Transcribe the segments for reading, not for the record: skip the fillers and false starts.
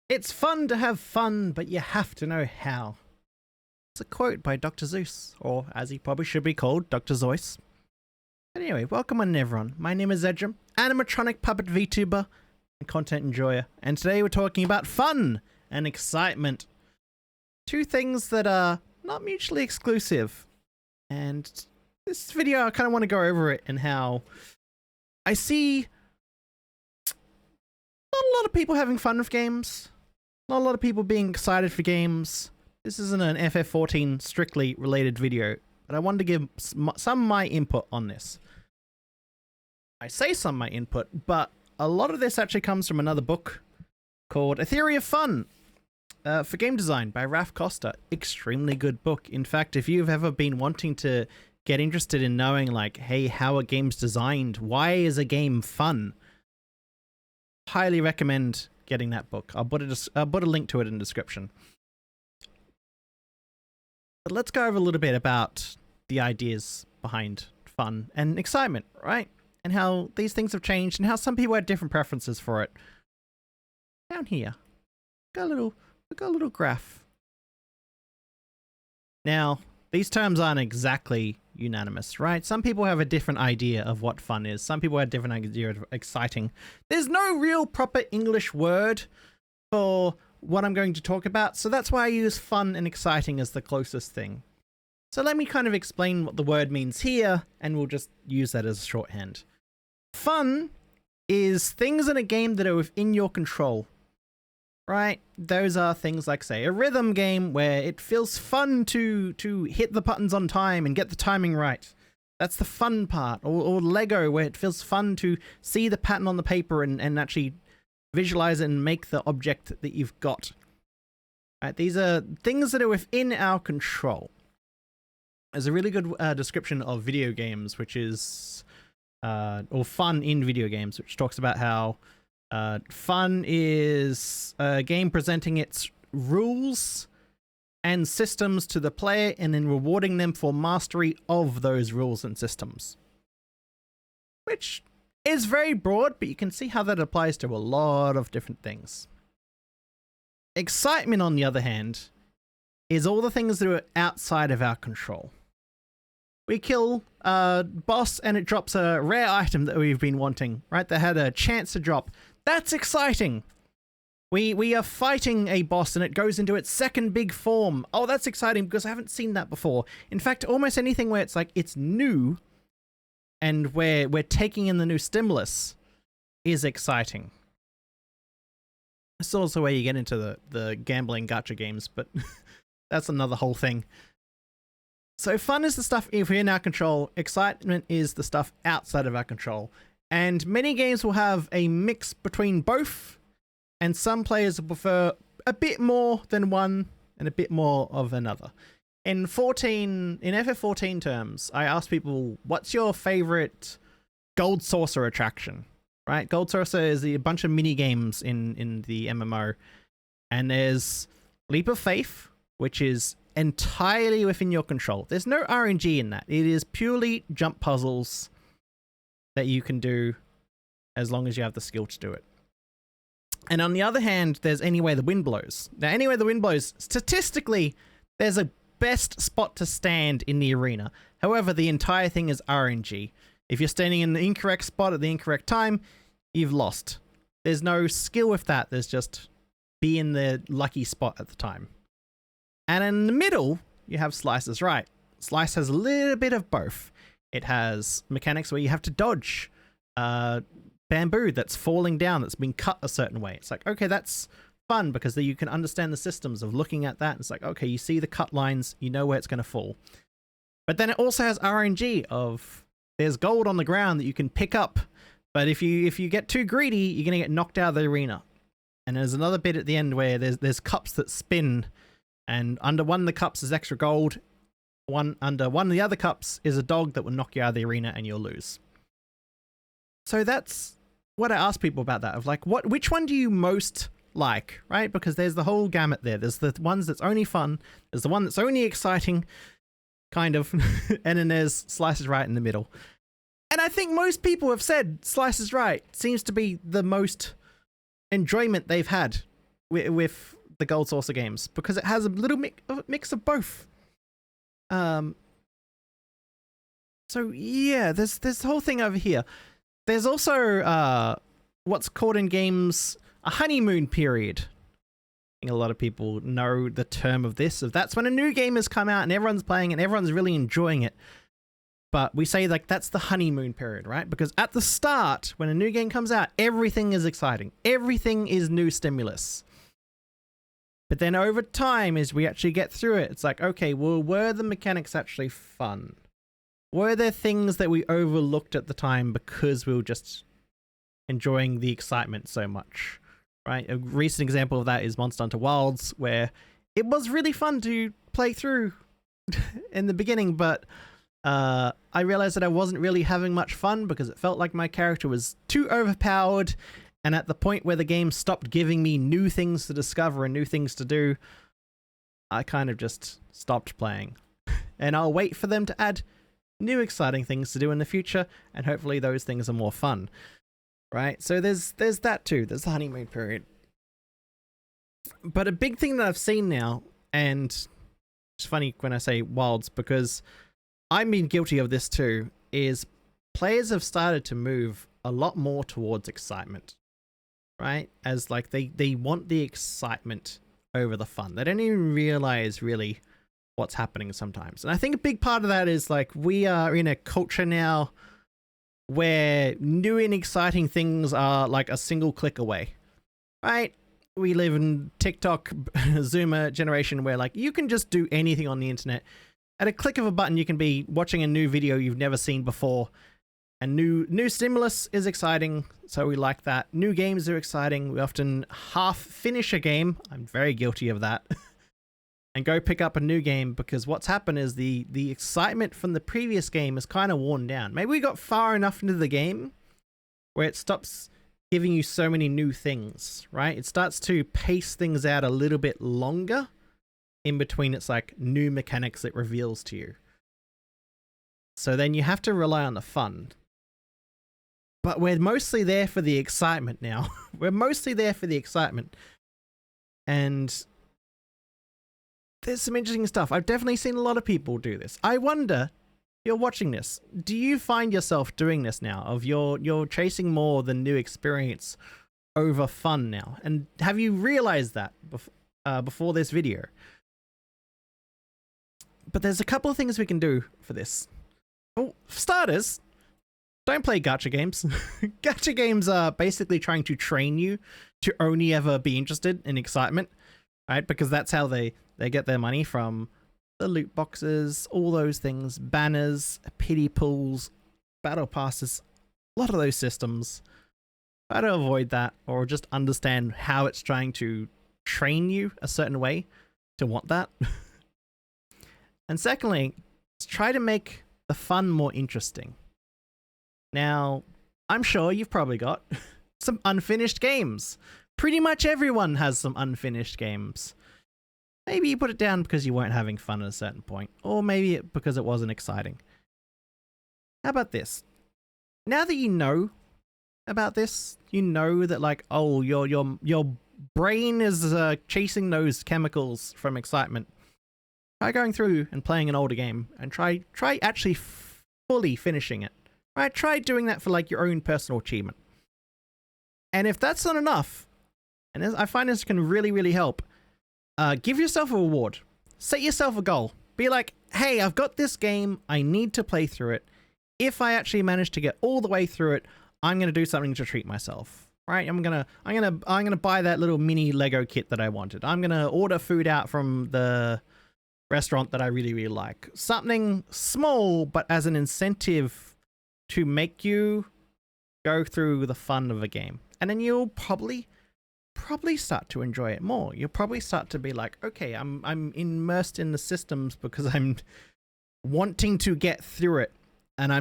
It's fun to have fun, but you have to know how. It's a quote by Dr. Zeus, or as he probably should be called, Dr. Zeus. Anyway, welcome on everyone. My name is Edrem, animatronic puppet VTuber and content enjoyer, and today we're talking about fun and excitement. Two things that are not mutually exclusive. And this video, I kind of want to go over it and how I see not a lot of people having fun with games. Not a lot of people being excited for games. This isn't an FF14 strictly related video, but I wanted to give some of my input on this. I say some of my input, but a lot of this actually comes from another book called A Theory of Fun for Game Design by Raph Koster. Extremely good book. In fact, if you've ever been wanting to get interested in knowing, like, hey, how a game's designed, why is a game fun, highly recommend getting that book. I'll put a link to it in the description. But let's go over a little bit about the ideas behind fun and excitement, right? And how these things have changed and how some people had different preferences for it. Down here, we've got a little graph. Now, these terms aren't exactly unanimous, right? Some people have a different idea of what fun is. Some people have a different idea of exciting. There's no real proper English word for what I'm going to talk about, so that's why I use fun and exciting as the closest thing. So let me kind of explain what the word means here, and we'll just use that as a shorthand. Fun is things in a game that are within your control, right? Those are things like, say, a rhythm game where it feels fun to hit the buttons on time and get the timing right. That's the fun part. Or Lego, where it feels fun to see the pattern on the paper and actually visualize it and make the object that you've got. Right, these are things that are within our control. There's a really good description of video games, which is, or fun in video games, which talks about how fun is a game presenting its rules and systems to the player and then rewarding them for mastery of those rules and systems. Which is very broad, but you can see how that applies to a lot of different things. Excitement, on the other hand, is all the things that are outside of our control. We kill a boss and it drops a rare item that we've been wanting, right? That had a chance to drop. That's exciting. We are fighting a boss and it goes into its second big form. Oh, that's exciting because I haven't seen that before. In fact, almost anything where it's like it's new and where we're taking in the new stimulus is exciting. It's also where you get into the gambling gacha games, but that's another whole thing. So fun is the stuff within our control. Excitement is the stuff outside of our control. And many games will have a mix between both, and some players will prefer a bit more than one and a bit more of another. In FF14 terms, I asked people, what's your favorite Gold Saucer attraction? Right? Gold Saucer is a bunch of mini games in the MMO. And there's Leap of Faith, which is entirely within your control. There's no RNG in that. It is purely jump puzzles that you can do as long as you have the skill to do it. And on the other hand, there's Any Way the Wind Blows. Now, Any Way the Wind Blows, statistically, there's a best spot to stand in the arena. However, the entire thing is RNG. If you're standing in the incorrect spot at the incorrect time, you've lost. There's no skill with that. There's just be in the lucky spot at the time. And in the middle, you have Slice is Right. Slice has a little bit of both. It has mechanics where you have to dodge bamboo that's falling down, that's been cut a certain way. It's like, okay, that's fun because you can understand the systems of looking at that. It's like, okay, you see the cut lines, you know where it's going to fall. But then it also has RNG of there's gold on the ground that you can pick up. But if you get too greedy, you're going to get knocked out of the arena. And there's another bit at the end where there's cups that spin. And under one of the cups is extra gold. Under one of the other cups is a dog that will knock you out of the arena and you'll lose. So that's what I ask people about that. Of like, which one do you most like, right? Because there's the whole gamut there. There's the ones that's only fun. There's the one that's only exciting, kind of. And then there's Slice is Right in the middle. And I think most people have said Slice is Right seems to be the most enjoyment they've had with the Gold Saucer games, because it has a little mix of both. So yeah, there's this whole thing over here. There's also what's called in games a honeymoon period. I think a lot of people know the term of this. That's when a new game has come out and everyone's playing and everyone's really enjoying it. But we say like that's the honeymoon period, right? Because at the start, when a new game comes out, everything is exciting. Everything is new stimulus. But then over time, as we actually get through it, it's like, okay, well, were the mechanics actually fun? Were there things that we overlooked at the time because we were just enjoying the excitement so much, right? A recent example of that is Monster Hunter Wilds, where it was really fun to play through in the beginning, but I realized that I wasn't really having much fun because it felt like my character was too overpowered, and at the point where the game stopped giving me new things to discover and new things to do, I kind of just stopped playing. And I'll wait for them to add new exciting things to do in the future, and hopefully those things are more fun, right? So there's that too. There's the honeymoon period. But a big thing that I've seen now, and it's funny when I say Wilds because I've been guilty of this too, is players have started to move a lot more towards excitement, right? As like they want the excitement over the fun. They don't even realize really what's happening sometimes. And I think a big part of that is like we are in a culture now where new and exciting things are like a single click away, right? We live in TikTok Zoomer generation where like you can just do anything on the internet. At a click of a button, you can be watching a new video you've never seen before. And new stimulus is exciting, so we like that. New games are exciting. We often half finish a game. I'm very guilty of that. And go pick up a new game because what's happened is the excitement from the previous game is kind of worn down. Maybe we got far enough into the game where it stops giving you so many new things, right? It starts to pace things out a little bit longer. In between, it's like new mechanics it reveals to you. So then you have to rely on the fun. But we're mostly there for the excitement now. We're mostly there for the excitement. And there's some interesting stuff. I've definitely seen a lot of people do this. I wonder, you're watching this, do you find yourself doing this now? Of you're chasing more the new experience over fun now? And have you realized that before this video? But there's a couple of things we can do for this. Oh, for starters, don't play gacha games. Gacha games are basically trying to train you to only ever be interested in excitement, right? Because that's how they get their money, from the loot boxes, all those things, banners, pity pools, battle passes, a lot of those systems. Try to avoid that, or just understand how it's trying to train you a certain way to want that. And secondly, try to make the fun more interesting. Now, I'm sure you've probably got some unfinished games. Pretty much everyone has some unfinished games. Maybe you put it down because you weren't having fun at a certain point, or maybe because it wasn't exciting. How about this? Now that you know about this, you know that like, oh, your brain is chasing those chemicals from excitement. Try going through and playing an older game and try actually fully finishing it. Right? Try doing that for like your own personal achievement. And if that's not enough, and I find this can really, really help, give yourself a reward. Set yourself a goal. Be like, hey, I've got this game. I need to play through it. If I actually manage to get all the way through it, I'm going to do something to treat myself. Right? I'm gonna buy that little mini Lego kit that I wanted. I'm gonna order food out from the restaurant that I really, really like. Something small, but as an incentive to make you go through the fun of a game. And then you'll probably start to enjoy it more. You'll probably start to be like, okay, I'm immersed in the systems because I'm wanting to get through it. And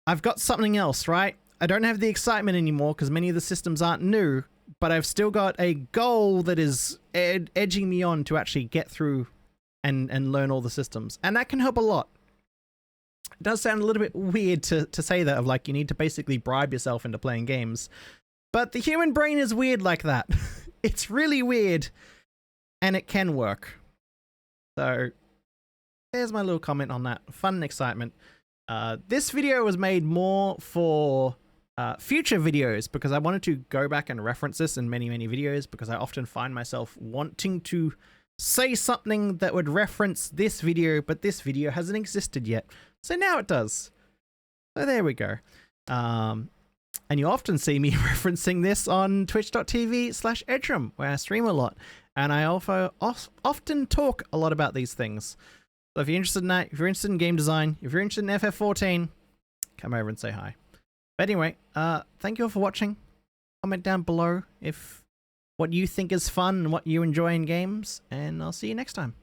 I've got something else, right? I don't have the excitement anymore because many of the systems aren't new, but I've still got a goal that is edging me on to actually get through and learn all the systems. And that can help a lot. It does sound a little bit weird to say that, of like you need to basically bribe yourself into playing games. But the human brain is weird like that. It's really weird, and it can work. So there's my little comment on that. Fun and excitement. This video was made more for future videos because I wanted to go back and reference this in many, many videos because I often find myself wanting to say something that would reference this video, but this video hasn't existed yet. So now it does. So there we go. And you often see me referencing this on twitch.tv/Edrem, where I stream a lot. And I also often talk a lot about these things. So if you're interested in that, if you're interested in game design, if you're interested in FF14, come over and say hi. But anyway, thank you all for watching. Comment down below if what you think is fun and what you enjoy in games, and I'll see you next time.